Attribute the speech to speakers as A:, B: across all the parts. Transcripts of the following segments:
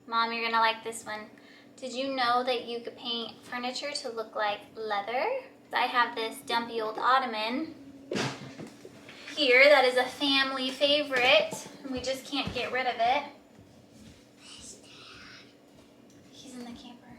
A: Mom, you're gonna like this one. Did you know that you could paint furniture to look like leather? I have this dumpy old Ottoman here that is a family favorite, and we just can't get rid of it. He's in the camper.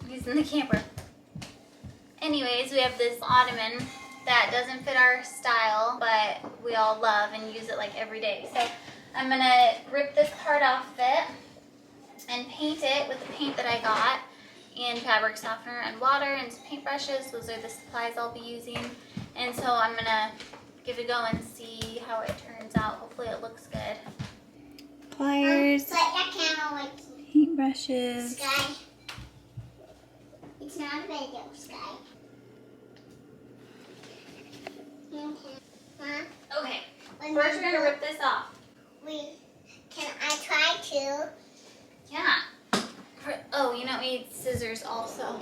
A: He's in the camper. Anyways, we have this Ottoman that doesn't fit our style, but we all love and use it like every day. So I'm gonna rip this part off of it and paint it with the paint that I got, and fabric softener and water and some paintbrushes. Those are the supplies I'll be using. And so I'm gonna give it a go and see how it turns out. Hopefully it looks good. Pliers, paintbrushes.
B: Sky. It's not a video, Sky.
A: Okay, first we're gonna rip this off.
B: Can I try to?
A: Yeah. Oh, you know, we need scissors also.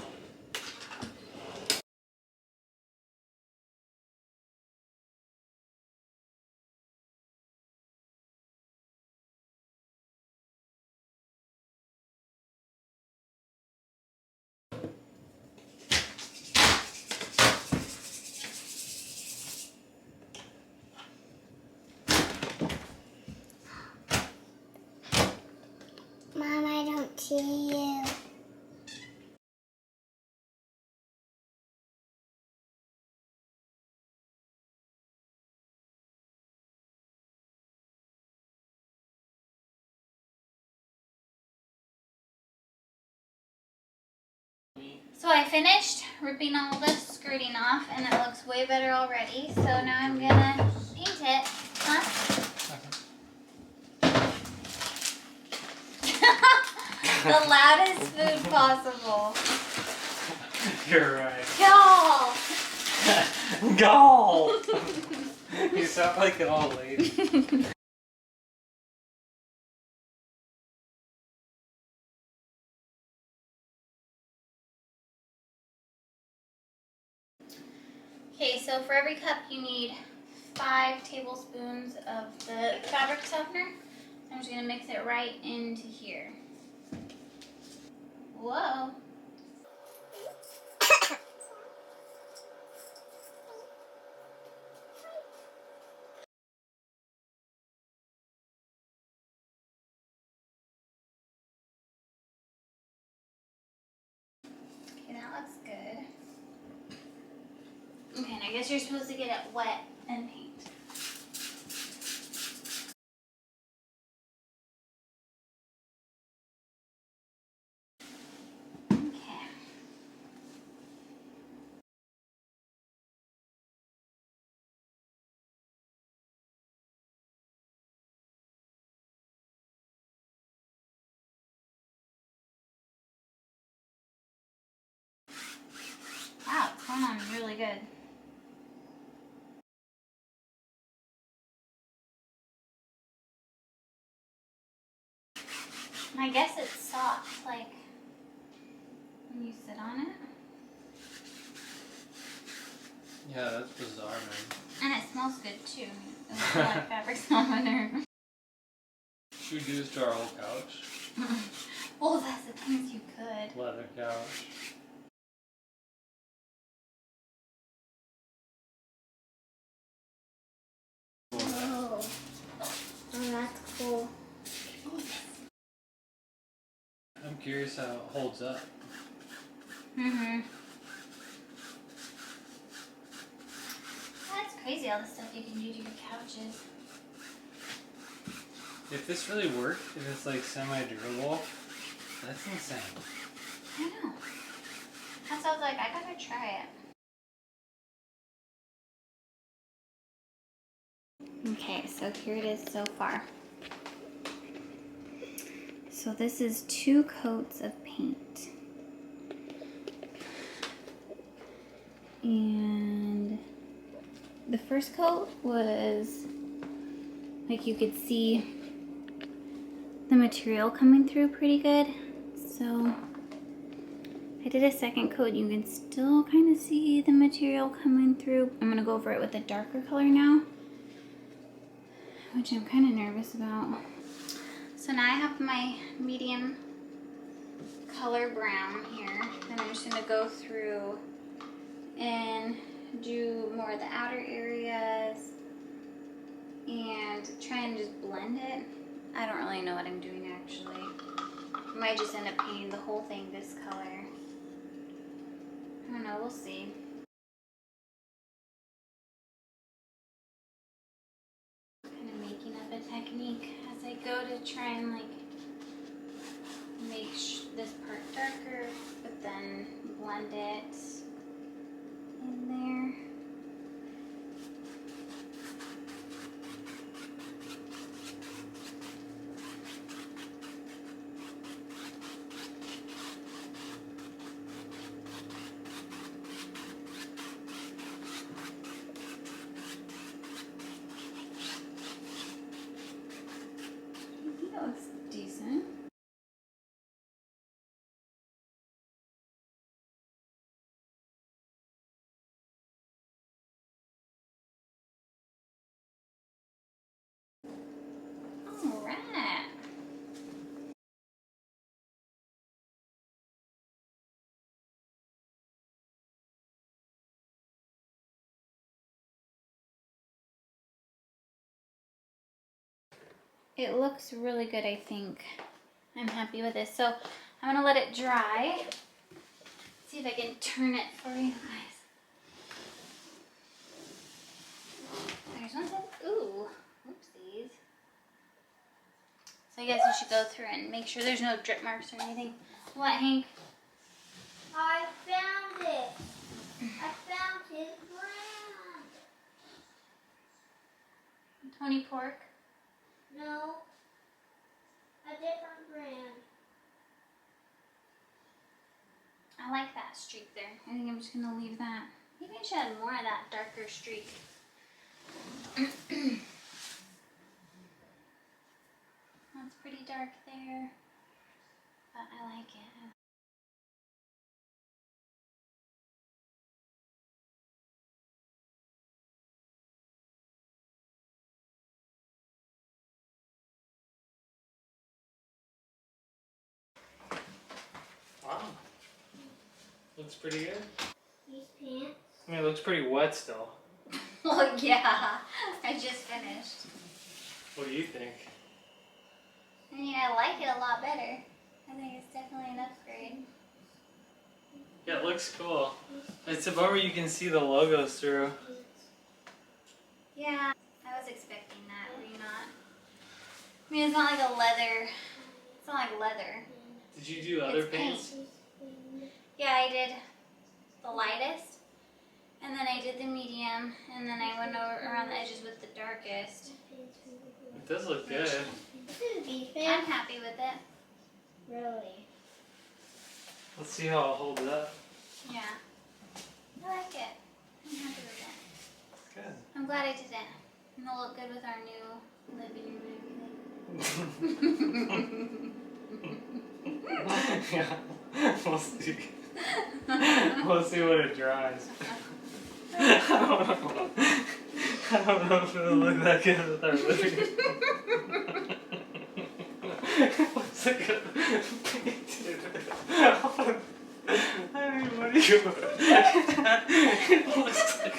B: Mom, I don't see you.
A: So I finished ripping all the skirting off, and it looks way better already. So now I'm gonna paint it. Huh? The loudest food possible.
C: You're right.
A: Go!
C: Go! You sound like an old lady.
A: Okay, so for every cup you need 5 tablespoons of the fabric softener. I'm just gonna mix it right into here. Whoa. Okay, that looks good. Okay, and I guess you're supposed to get it wet and paint. Okay. Wow, it's going on really good. And I guess it's soft, like when you sit on it.
C: Yeah, that's bizarre, man.
A: And it smells good too. It's like fabric softener.
C: Should we do this to our old couch?
A: Well, that's the things you could.
C: Leather couch.
B: Oh, that's cool.
C: I'm curious how it holds up.
A: Mm-hmm. That's crazy, all the stuff you can do to your couches.
C: If this really worked, if it's like semi-durable, that's insane.
A: I know. That's why I was like, I gotta try it. Okay, so here it is so far. So this is 2 coats of paint. And the first coat was, like, you could see the material coming through pretty good. So I did a second coat. You can still kind of see the material coming through. I'm gonna go over it with a darker color now, which I'm kind of nervous about. So now I have my medium color brown here, and I'm just gonna go through and do more of the outer areas and try and just blend it. I don't really know what I'm doing actually. I might just end up painting the whole thing this color. I don't know, we'll see. Kind of making up a technique as I go to try and like make this part darker, but then blend it in there. I think that looks decent. All right. It looks really good, I think. I'm happy with this. So I'm gonna let it dry. See if I can turn it for you guys. There's one side. Ooh, oopsies. So I guess we should go through and make sure there's no drip marks or anything. What, Hank?
B: I found it. I found his brand.
A: Tony Pork?
B: No, a different brand.
A: I like that streak there. I think I'm just gonna leave that. Maybe I should add more of that darker streak. That's pretty dark there, but I like it.
C: Wow. Looks pretty good.
B: These pants.
C: I mean, it looks pretty wet still.
A: Well, yeah, I just finished.
C: What do you think?
A: I mean, I like it a lot better. I think it's definitely an upgrade.
C: Yeah, it looks cool. It's a bummer you can see the logos through.
A: Yeah, I was expecting that. Were you not? I mean, it's not like a leather. It's not like leather.
C: Did you do other
A: It's paint.
C: paints?
A: Yeah, I did the lightest, and then I did the medium, and then I went around the edges with the darkest.
C: It does look good.
B: This is decent.
A: I'm happy with it.
B: Really.
C: Let's see how it holds up.
A: Yeah. I like it. I'm happy with it.
C: Good.
A: I'm glad I did it. And it'll look good with our new living room and everything.
C: Yeah, we'll see. We'll see when it dries. I don't know if it'll look that good with our living room. Looks like a painted. I mean, what do you? It looks like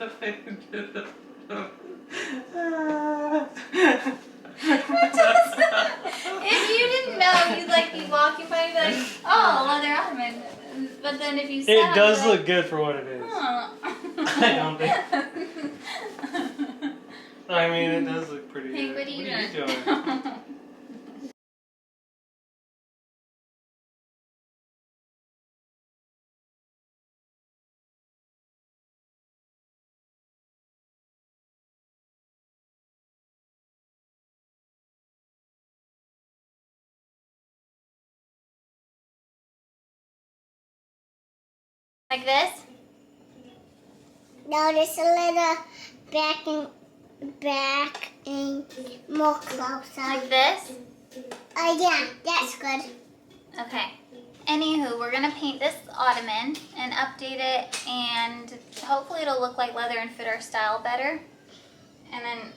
C: a painted.
A: If you didn't know, you'd like be walking by and be like, oh, leather ottoman. But then if you saw
C: It does
A: like,
C: look good for what it is.
A: oh.
C: I don't think. I mean, it does look pretty
A: Hank,
C: good.
A: what are you doing?
C: doing?
A: Like this?
B: No, there's a little back and more close
A: Like
B: up.
A: this?
B: Yeah, that's good.
A: Okay. Anywho, we're gonna paint this ottoman and update it, and hopefully it'll look like leather and fit our style better. And then,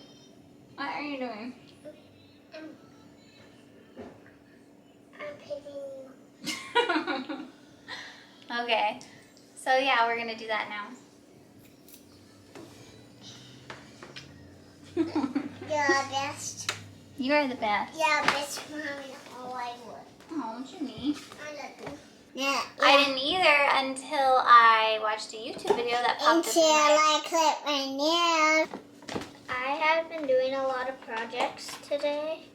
A: what are you doing? Okay. So yeah, we're gonna do that now.
B: You're the best.
A: You are the best.
B: You're the best mommy in all I would.
A: Oh, Jimmy.
B: I love you. Yeah.
A: I didn't either until I watched a YouTube video that popped up.
B: Until I clip my nails.
D: I have been doing a lot of projects today.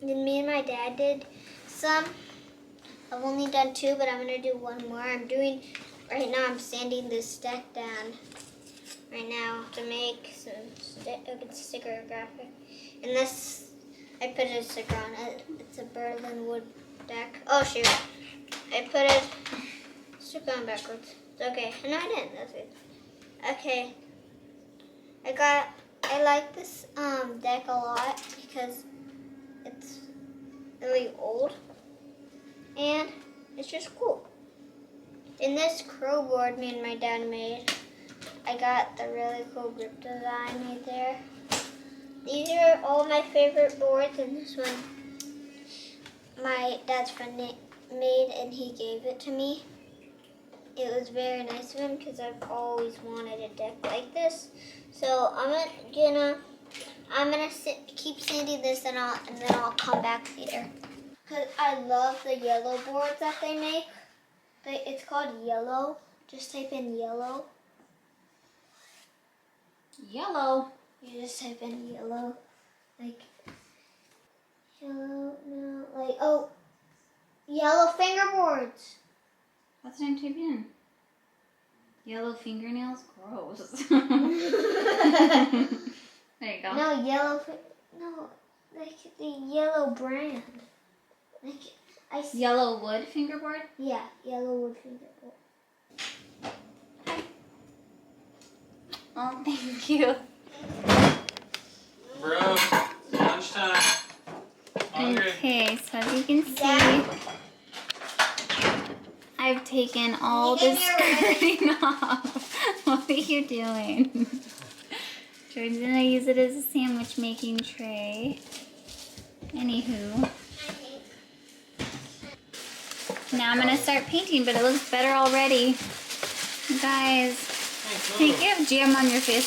D: And me and my dad did some. I've only done 2, but I'm gonna do 1 more. Right now I'm sanding this deck down right now to make some sticker graphic. And this, I put a sticker on it. It's a Berlin wood deck. Oh shoot, I put it sticker on backwards. Okay, no I didn't, that's good. Okay, I like this deck a lot because it's really old and it's just cool. In this crow board me and my dad made, I got the really cool grip design right there. These are all my favorite boards, and this one my dad's friend made and he gave it to me. It was very nice of him because I've always wanted a deck like this. So I'm gonna keep sanding this and then I'll come back later. Cause I love the yellow boards that they make. It's called yellow. Just type in yellow.
A: Yellow.
D: You just type in yellow, like yellow. No, like yellow fingerboards.
A: What's the name type in? Yellow fingernails? Gross. There you go.
D: No, no, like the yellow brand. Like
A: Yellow wood fingerboard?
D: Yeah, yellow wood fingerboard.
A: Oh, thank you.
C: Bro, lunchtime. Hungry.
A: Okay, so as you can see, I've taken all the skirting off. What are you doing? Jordan's gonna use it as a sandwich making tray. Anywho. Now I'm gonna start painting, but it looks better already. You guys, can't you have jam on your face?